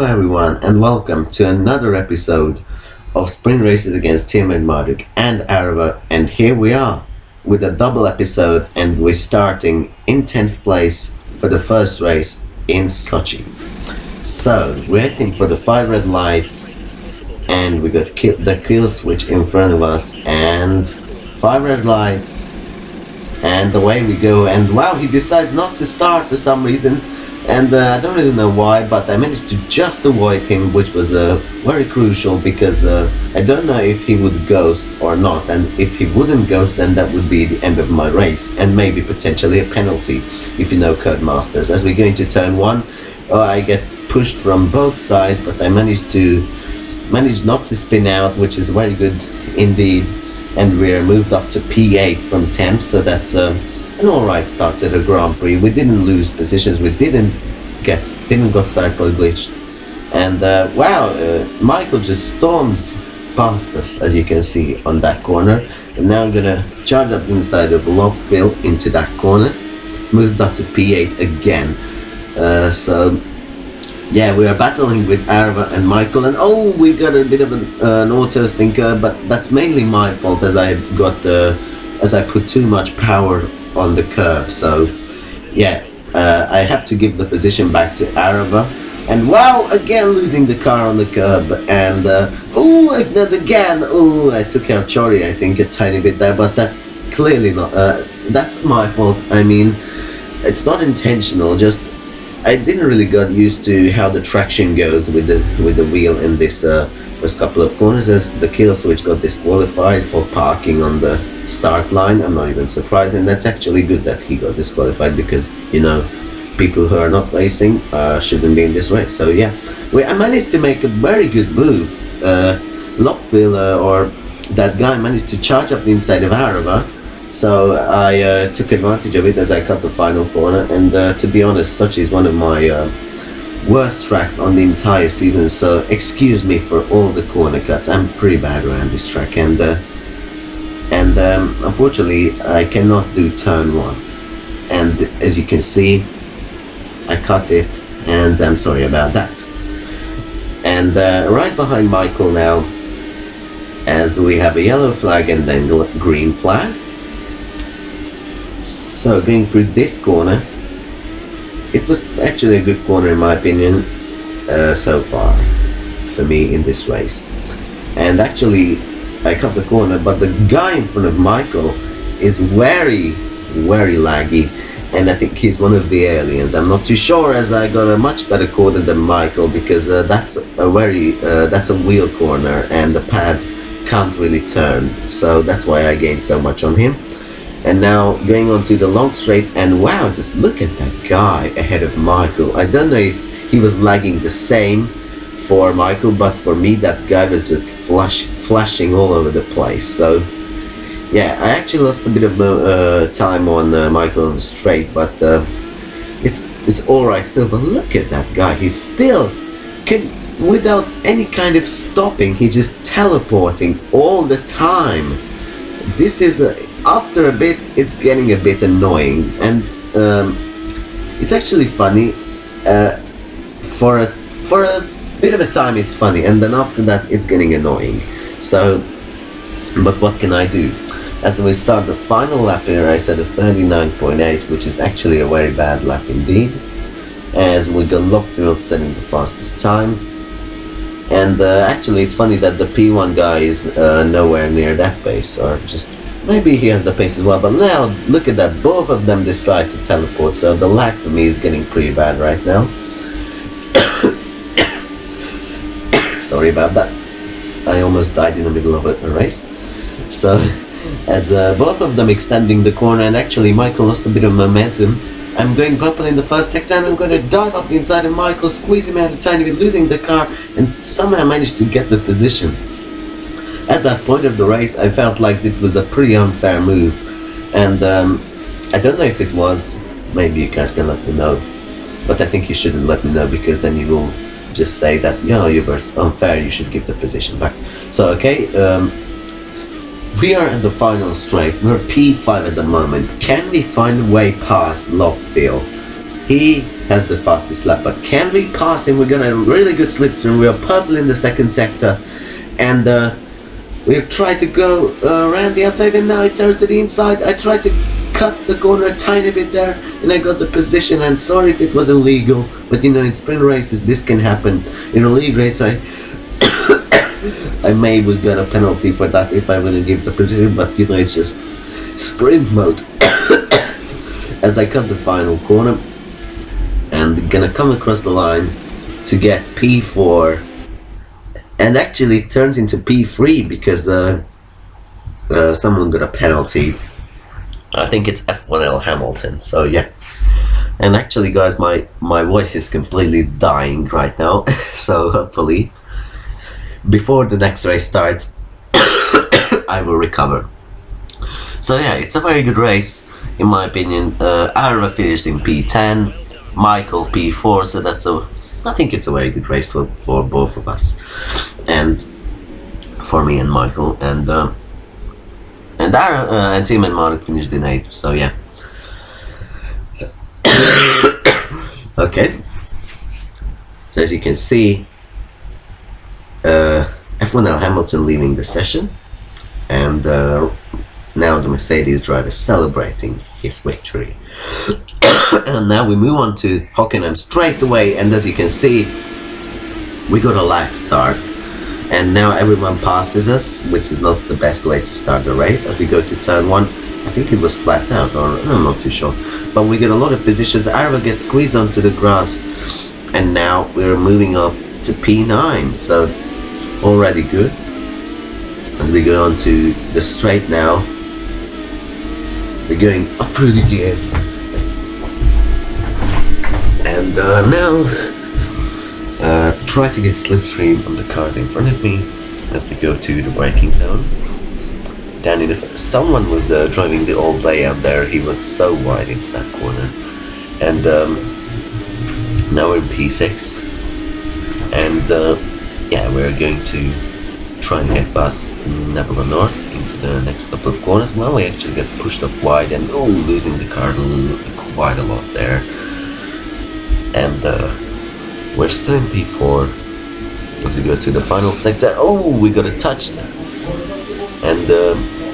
Hello everyone and welcome to another episode of Sprint Races against Tiametmarduk and Aarava, and here we are with a double episode, and we're starting in 10th place for the first race in Sochi. So we're heading for the 5 red lights and we got the kill switch in front of us and 5 red lights, and away we go. And wow, he decides not to start for some reason. And I don't really know why, but I managed to just avoid him, which was very crucial, because I don't know if he would ghost or not, and if he wouldn't ghost, then that would be the end of my race, and maybe potentially a penalty, if you know Codemasters. As we go into turn 1, I get pushed from both sides, but I managed not to spin out, which is very good indeed, and we're moved up to P8 from 10th, so that's an alright start to the Grand Prix. We didn't lose positions, we didn't got cycle glitched, and wow, Michael just storms past us, as you can see on that corner. And now I'm gonna charge up inside of Lockville into that corner, moved up to P8 again. So yeah, we are battling with Aarava and Michael, and oh, we got a bit of an auto stinker, but that's mainly my fault, as I put too much power on the curb. So yeah, I have to give the position back to Aarava, and wow, again losing the car on the curb, and oh, again, oh, I took out Chori, I think, a tiny bit there, but that's clearly not, that's my fault. I mean, it's not intentional, just I didn't really got used to how the traction goes with the wheel in this first couple of corners, as the kill switch got disqualified for parking on the start line. I'm not even surprised, and that's actually good that he got disqualified, because, you know, people who are not racing shouldn't be in this race. So yeah, I managed to make a very good move. Lockville, or that guy, managed to charge up the inside of Aarava, so I took advantage of it as I cut the final corner. And to be honest, Sochi is one of my worst tracks on the entire season, so excuse me for all the corner cuts. I'm pretty bad around this track, and unfortunately I cannot do turn 1, and as you can see, I cut it, and I'm sorry about that. And right behind Michael now, as we have a yellow flag and then green flag. So going through this corner, it was actually a good corner in my opinion so far for me in this race. And actually I cut the corner, but the guy in front of Michael is very laggy, and I think he's one of the aliens. I'm not too sure, as I got a much better corner than Michael, because that's a wheel corner and the pad can't really turn, so that's why I gained so much on him. And now going on to the long straight, and wow, just look at that guy ahead of Michael. I don't know if he was lagging the same for Michael, but for me that guy was just flashing all over the place. So yeah, I actually lost a bit of time on Michael on the straight, but it's alright still. But look at that guy, he still can, without any kind of stopping, he just teleporting all the time. This is after a bit, it's getting a bit annoying, and it's actually funny. For a bit of a time it's funny, and then after that it's getting annoying. So, but what can I do? As we start the final lap here, I set a 39.8, which is actually a very bad lap indeed, as we got Lockfield setting the fastest time. And actually it's funny that the P1 guy is nowhere near that pace, or just maybe he has the pace as well. But now look at that, both of them decide to teleport, so the lag for me is getting pretty bad right now. Sorry about that, I almost died in the middle of a race. So as both of them extending the corner, and actually Michael lost a bit of momentum. I'm going purple in the first sector, and I'm going to dive up the inside of Michael, squeeze him out a tiny bit, losing the car, and somehow managed to get the position. At that point of the race, I felt like it was a pretty unfair move, and I don't know if it was. Maybe you guys can let me know, but I think you shouldn't let me know, because then you will just say that, you know, you were unfair, you should give the position back. So okay, we are at the final straight. We're P5 at the moment. Can we find a way past Lockfield? He has the fastest lap, but can we pass him? We got a really good slipstream. We are purple in the second sector, and we've tried to go around the outside, and now it turns to the inside. I tried to cut the corner a tiny bit there, and I got the position, and sorry if it was illegal, but you know, in sprint races this can happen. In a league race I may would get a penalty for that if I wouldn't give the position, but you know, it's just sprint mode. As I cut the final corner and gonna come across the line to get P4, and actually it turns into P3 because someone got a penalty. I think it's F1L Hamilton, so yeah. And actually guys, my voice is completely dying right now, so hopefully before the next race starts I will recover. So yeah, it's a very good race in my opinion. Aarava finished in P10, Michael P4, so I think it's a very good race for both of us, and for me and Michael, and Tiametmarduk finished in 8th, so yeah. Okay, so as you can see, F1L Hamilton leaving the session, and now the Mercedes driver is celebrating his victory. And now we move on to Hockenheim straight away, and as you can see, we got a lag start, and now everyone passes us, which is not the best way to start the race. As we go to turn 1, I think it was flat out, or I'm not too sure, but we get a lot of positions. Aarava gets squeezed onto the grass, and now we're moving up to P9, so already good. As we go on to the straight now, we're going up through the gears, and now try to get slipstream on the cars in front of me as we go to the braking zone. Down in the someone was driving the old layout there. He was so wide into that corner, and now we're in P6, and yeah, we're going to try and get past Nebula North into the next couple of corners. Well, we actually get pushed off wide, and losing the car quite a lot there, and we're still in P4 as we go to the final sector. We got a touch there, and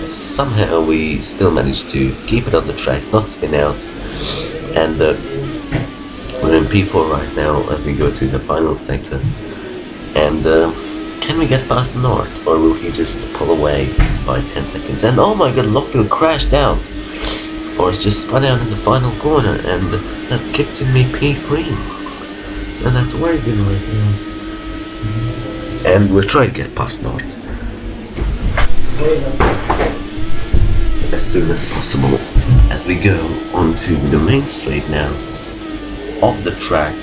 somehow we still managed to keep it on the track, not spin out, and we're in P4 right now as we go to the final sector. And can we get past North, or will he just pull away by 10 seconds? And oh my god, Lockville crashed out, or it's just spun out in the final corner, and that kicked in me P3. So that's very good right now. And we'll try to get past North as soon as possible as we go onto the main straight now of the track.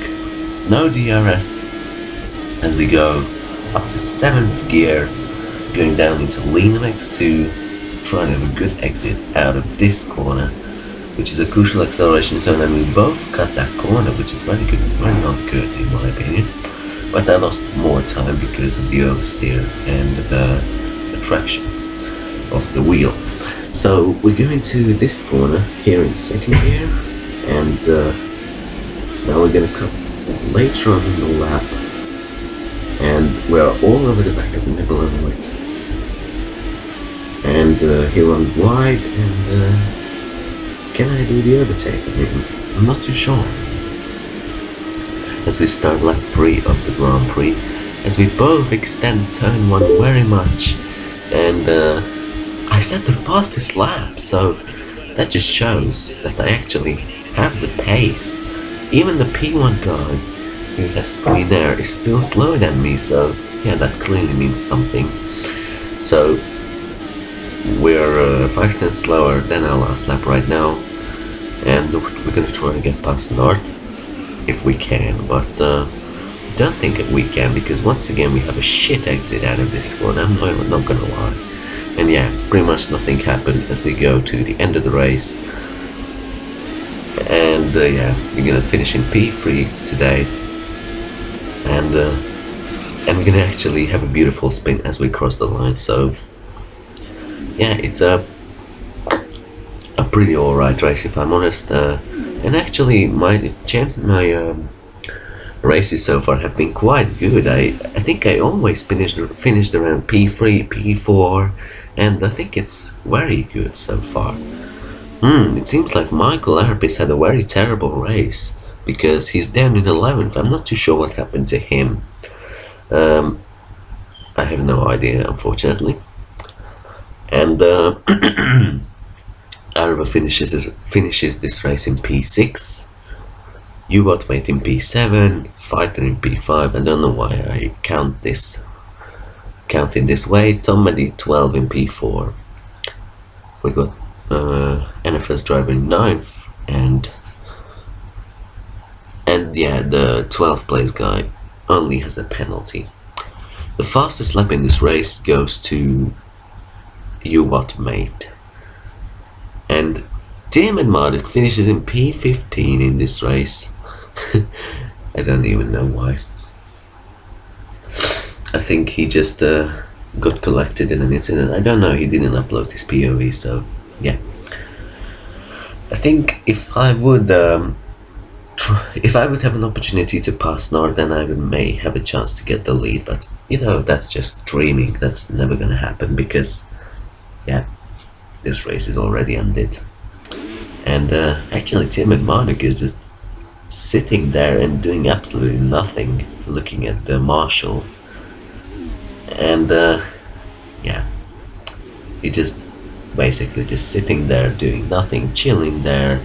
No DRS as we go up to 7th gear, going down into Linemex to try and have a good exit out of this corner, which is a crucial acceleration turn, and we both cut that corner, which is very good, very not good in my opinion. But I lost more time because of the oversteer and the traction of the wheel. So we're going to this corner here in 2nd gear, and now we're going to cut later on in the lap, and we're all over the back of the Nebula North. And here on wide, and can I do the overtake? I'm not too sure. As we start lap 3 of the Grand Prix, as we both extend turn 1 very much, and I set the fastest lap, so that just shows that I actually have the pace. Even the P1 guy who has me there is still slower than me, so yeah, that clearly means something. So we're 5 tenths slower than our last lap right now, and we're gonna try to get past North if we can, but don't think that we can, because once again we have a shit exit out of this one, I'm not gonna lie. And yeah, pretty much nothing happened as we go to the end of the race, and yeah, we're gonna finish in P3 today, and we're gonna actually have a beautiful spin as we cross the line. So yeah, it's a pretty alright race if I'm honest. And actually, my races so far have been quite good. I think I always finished around P3, P4, and I think it's very good so far. It seems like Michael Arpis had a very terrible race, because he's down in 11th. I'm not too sure what happened to him. I have no idea, unfortunately. And Aarava finishes this race in P6. U-Bot in P7, Fighter in P5. I don't know why I count in this way. Tomedy 12 in P4. We got NFS driver in 9th, and yeah, the 12th place guy only has a penalty. The fastest lap in this race goes to U-Bot mate. And Tiametmarduk finishes in P15 in this race. I don't even know why. I think he just got collected in an incident. I don't know, he didn't upload his POE, so yeah. I think if I would have an opportunity to pass Nord, then I may have a chance to get the lead, but you know, that's just dreaming. That's never gonna happen, because yeah, this race is already ended. And actually Tiametmarduk is just sitting there and doing absolutely nothing, looking at the marshal. And yeah, he just basically just sitting there doing nothing, chilling there,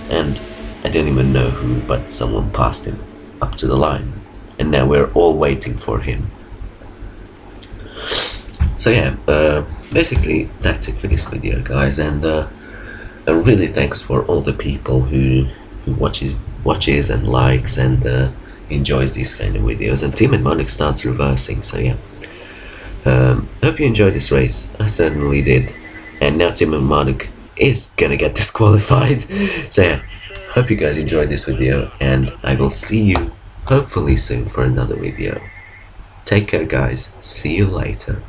and I don't even know who, but someone passed him up to the line, and now we're all waiting for him. So yeah, basically that's it for this video, guys, and really thanks for all the people who watches and likes and enjoys these kind of videos. And Tiametmarduk starts reversing, so yeah. Hope you enjoyed this race. I certainly did. And now Tiametmarduk is gonna get disqualified. So yeah, hope you guys enjoyed this video, and I will see you hopefully soon for another video. Take care, guys. See you later.